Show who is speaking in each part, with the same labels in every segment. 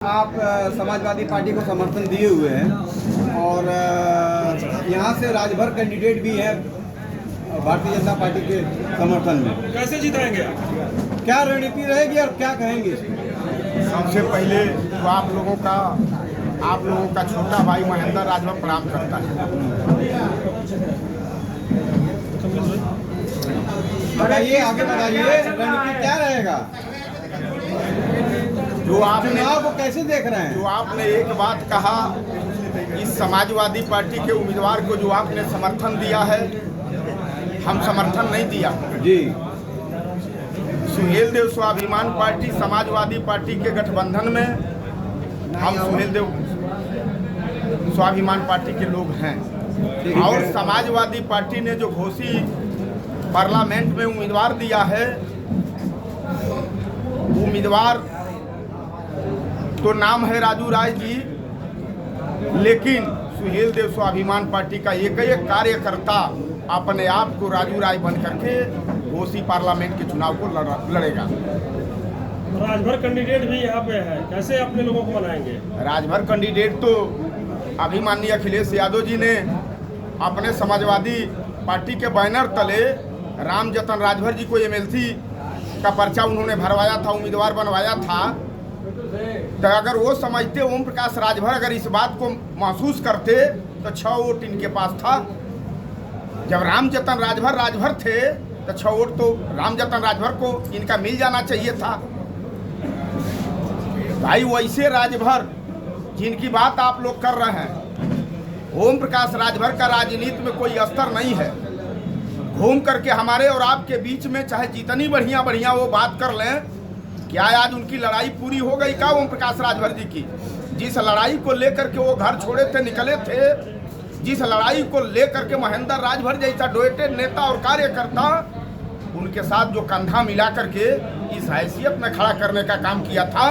Speaker 1: आप समाजवादी पार्टी को समर्थन दिए हुए हैं और यहाँ से राजभर कैंडिडेट भी है भारतीय जनता पार्टी के समर्थन में।
Speaker 2: कैसे जिताएंगे आप?
Speaker 1: क्या रणनीति रहेगी और क्या कहेंगे?
Speaker 3: सबसे पहले तो आप लोगों का छोटा भाई महेंद्र राजभर प्रणाम करता है।
Speaker 1: बताइए, आगे बताइए, रणनीति क्या रहेगा?
Speaker 3: जो आपने
Speaker 1: चुनाव को कैसे देख रहे हैं?
Speaker 3: जो आपने एक बात कहा, इस समाजवादी पार्टी के उम्मीदवार को जो आपने समर्थन दिया है, हम समर्थन नहीं दिया
Speaker 1: जी।
Speaker 3: सुहेल देव स्वाभिमान पार्टी समाजवादी पार्टी के गठबंधन में हम सुहेल देव स्वाभिमान पार्टी के लोग हैं और समाजवादी पार्टी ने जो घोषित पार्लियामेंट में उम्मीदवार दिया है, उम्मीदवार तो नाम है राजू राय जी, लेकिन सुहेल देव स्वाभिमान पार्टी का एक कार्यकर्ता अपने आप को राजू राय बन करके घोषित पार्लियामेंट के चुनाव को लड़ेगा।
Speaker 2: राजभर कैंडिडेट भी यहाँ पे है, कैसे अपने लोगों को बनाएंगे?
Speaker 3: राजभर कैंडिडेट तो अभी माननीय अखिलेश यादव जी ने अपने समाजवादी पार्टी के बैनर तले राम जतन राजभर जी को एमएलसी का पर्चा उन्होंने भरवाया था, उम्मीदवार बनवाया था। तो अगर वो समझते, ओम प्रकाश राजभर अगर इस बात को महसूस करते तो 6 वोट इनके पास था। जब राम जतन राजभर थे तो 6 वोट तो राम जतन राजभर को इनका मिल जाना चाहिए था। भाई वैसे राजभर जिनकी बात आप लोग कर रहे हैं, ओम प्रकाश राजभर का राजनीति में कोई अस्तर नहीं है। घूम करके हमारे और आपके बीच में चाहे जितनी बढ़िया वो बात कर लें, क्या आज उनकी लड़ाई पूरी हो गई का ओम प्रकाश राजभर जी की? जिस लड़ाई को लेकर के वो घर छोड़े थे, निकले थे, जिस लड़ाई को लेकर के महेंद्र राजभर जैसा डोएटेड नेता और कार्यकर्ता उनके साथ जो कंधा मिला करके इस हैसियत में खड़ा करने का काम किया था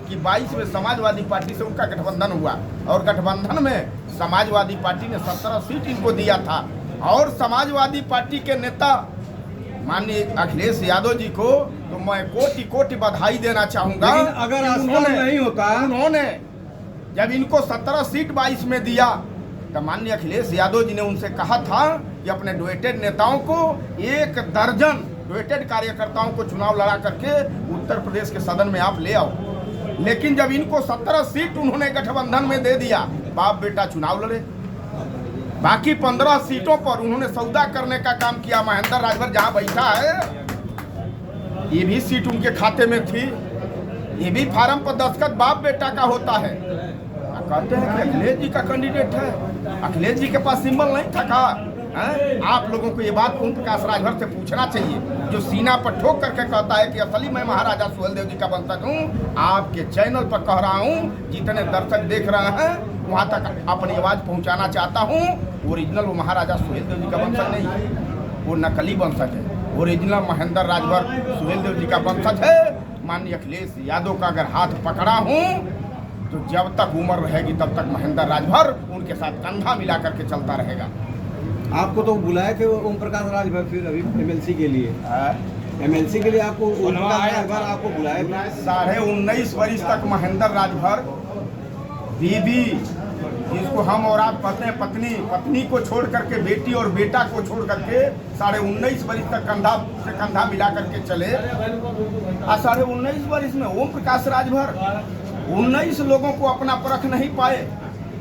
Speaker 3: कि 22 में समाजवादी पार्टी से उनका गठबंधन हुआ और गठबंधन में समाजवादी पार्टी ने 17 सीट इनको दिया था। और समाजवादी पार्टी के नेता माननीय अखिलेश यादव जी को तो मैं कोटि बधाई देना चाहूंगा।
Speaker 1: अगर नहीं होता,
Speaker 3: उन्होंने जब इनको 17 सीट 22 में दिया तो माननीय अखिलेश यादव जी ने उनसे कहा था कि अपने डोएटेड नेताओं को 1 दर्जन डोएटेड कार्यकर्ताओं को चुनाव लड़ा करके उत्तर प्रदेश के सदन में आप ले आओ। लेकिन जब इनको 17 सीट उन्होंने गठबंधन में दे दिया, बाप बेटा चुनाव लड़े। बाकी 15 सीटों पर उन्होंने सौदा करने का काम किया। महेंद्र राजभर जहां बैठा है, ये भी सीट उनके खाते में थी, ये भी फार्म पर दस्तखत बाप बेटा का होता है। कहते हैं कि अखिलेश जी का कैंडिडेट है, अखिलेश जी के पास सिंबल नहीं था का? आप लोगों को ये बात ओम प्रकाश राजभर से पूछना चाहिए, जो सीना पर ठोक करके कहता है कि असली मैं महाराजा सुहेल देव जी का वंशज हूँ। आपके चैनल पर कह रहा हूँ, जितने दर्शक देख रहे हैं वहाँ तक अपनी आवाज़ पहुँचाना चाहता हूँ। ओरिजिनल वो महाराजा सुहेल देव जी का वंशज नहीं है, वो नकली वंशज है। ओरिजिनल महेंद्र राजभर सुहेल देव जी का वंशज है। माननीय अखिलेश यादव का अगर हाथ पकड़ा हूँ तो जब तक उम्र रहेगी तब तक महेंद्र राजभर उनके साथ कंधा मिला करके चलता रहेगा।
Speaker 1: आपको तो बुलाए थे ओम प्रकाश राजभर फिर अभी एमएलसी के लिए, एमएलसी के लिए आपको ओम प्रकाश राजभर आपको बुलाए थे।
Speaker 3: 19.5 वर्ष तक महेंद्र राजभर बीबी, जिसको हम और आप कहते हैं पत्नी को छोड़ करके बेटी और बेटा को छोड़ करके 19.5 वर्ष तक कंधा से कंधा मिला करके चले। 19.5 वर्ष में ओम प्रकाश राजभर 19 लोगों को अपना परख नहीं पाए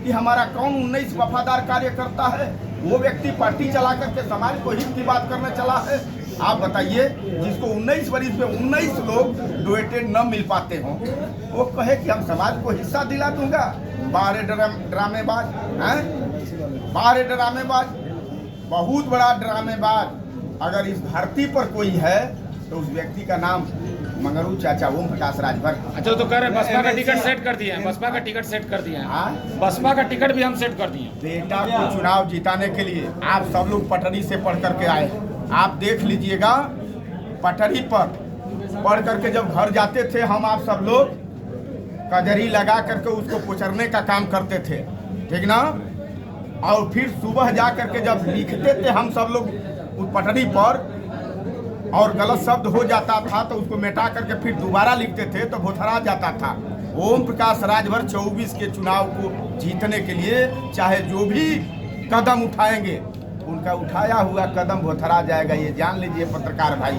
Speaker 3: कि हमारा कौन 19 वफादार कार्यकर्ता है। वो व्यक्ति पार्टी चला करके समाज को हित की बात करने चला है। आप बताइए, जिसको 19 वर्ष में 19 लोग डोएटेड न मिल पाते हों, वो कहे कि हम समाज को हिस्सा दिला दूंगा। बाहर ड्रामेबाज हैं, बाहर ड्रामेबाज, बहुत बड़ा ड्रामेबाज। अगर इस धरती पर कोई है तो उस व्यक्ति का नाम मंगरू चाचा ओम प्रकाश राजभर।
Speaker 2: अच्छा, तो कह रहे बसपा का टिकट सेट कर दिए हैं, बसपा का टिकट सेट कर दिए हैं, बसपा का टिकट भी हम सेट कर दिए।
Speaker 3: बेटा को चुनाव जिताने के लिए आप सब लोग पटरी से पढ़ करके आए। आप देख लीजिएगा, पटरी पर पढ़ करके जब घर जाते थे हम आप सब लोग कजरी लगा करके उसको कुचरने का काम करते थे, ठीक ना? और फिर सुबह जा करके जब लिखते थे हम सब लोग उस पटरी पर और गलत शब्द हो जाता था तो उसको मिटा करके फिर दोबारा लिखते थे तो भोथरा जाता था। ओम प्रकाश राजभर 24 के चुनाव को जीतने के लिए चाहे जो भी कदम उठाएंगे, उनका उठाया हुआ कदम भोथरा जाएगा, ये जान लीजिए पत्रकार भाई।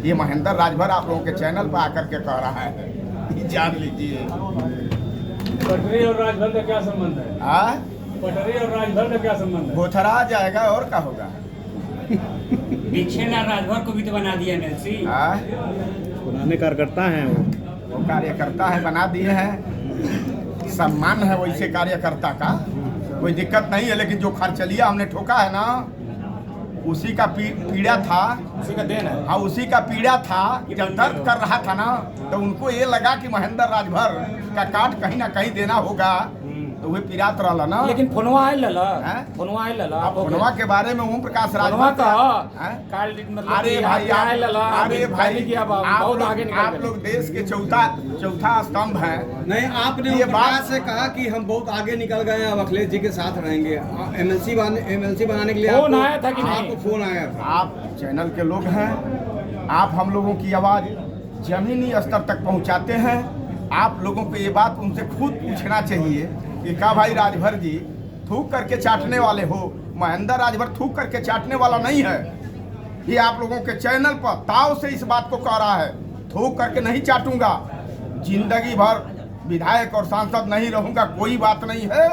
Speaker 3: ये महेंद्र राजभर आप लोगों के चैनल पर आकर के कह रहा है, ये जान लीजिए।
Speaker 4: पटरी और राजभर का क्या संबंध है? पटरी और राजभर का क्या संबंध है?
Speaker 3: भोथरा जाएगा और क्या होगा।
Speaker 5: दीक्षेना राजभर को भी तो बना दिया एमएलसी।
Speaker 4: पुराने कार्यकर्ता हैं
Speaker 3: वो कार्यकर्ता है, बना दिए हैं, सम्मान है वैसे कार्यकर्ता का, कोई दिक्कत नहीं है। लेकिन जो खर्चलिया हमने ठोका है ना, उसी का पीड़ा था,
Speaker 2: उसी का देन है।
Speaker 3: हाँ उसी का पीड़ा था। जब दर्द कर रहा था ना, तो उनको ये लगा कि महेंद्र राजभर का काट कहीं ना कहीं देना होगा, तो वे पीड़ात रहा ना।
Speaker 2: लेकिन फोनवा आयल लला,
Speaker 3: हैं?
Speaker 2: फोनवा आयल लला।
Speaker 3: अब फोनवा के बारे में ओम प्रकाश
Speaker 2: फोनवा
Speaker 3: राजभर
Speaker 2: का
Speaker 3: हैं?
Speaker 2: काल मतलब
Speaker 3: अरे
Speaker 2: कि
Speaker 3: भाई
Speaker 2: आयल लला,
Speaker 3: अरे भाई
Speaker 2: किया बहुत आगे निकल
Speaker 3: आप
Speaker 2: गए।
Speaker 3: लोग देश के चौथा स्तंभ हैं।
Speaker 1: नहीं, आपने
Speaker 3: ये
Speaker 1: ये
Speaker 3: बात
Speaker 1: बात से कहा कि हम बहुत आगे निकल गए हैं, अब अखिलेश जी के साथ रहेंगे। एमएलसी बनाने के लिए
Speaker 2: फोन
Speaker 1: आपको-
Speaker 2: आया था कि नहीं?
Speaker 1: आपको फोन आया था?
Speaker 3: आप चैनल के लोग हैं, आप हम लोगों की आवाज़ जमीनी स्तर तक पहुंचाते हैं। आप लोगों को ये बात उनसे खुद पूछना चाहिए कि क्या भाई राजभर जी थूक करके चाटने वाले हो? महेंद्र राजभर थूक करके चाटने वाला नहीं है। ये आप लोगों के चैनल पर ताव से इस बात को कह रहा है, थूक करके नहीं चाटूंगा, जिंदगी भर विधायक और सांसद नहीं रहूंगा, कोई बात नहीं है।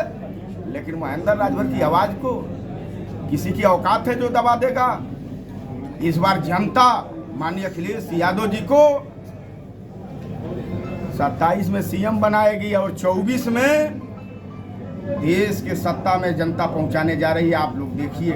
Speaker 3: लेकिन महेंद्र राजभर की आवाज़ को किसी की औकात है जो दबा देगा? इस बार जनता माननीय अखिलेश यादव जी को 27 में सीएम बनाएगी और 24 में देश के सत्ता में जनता पहुंचाने जा रही है। आप लोग देखिए।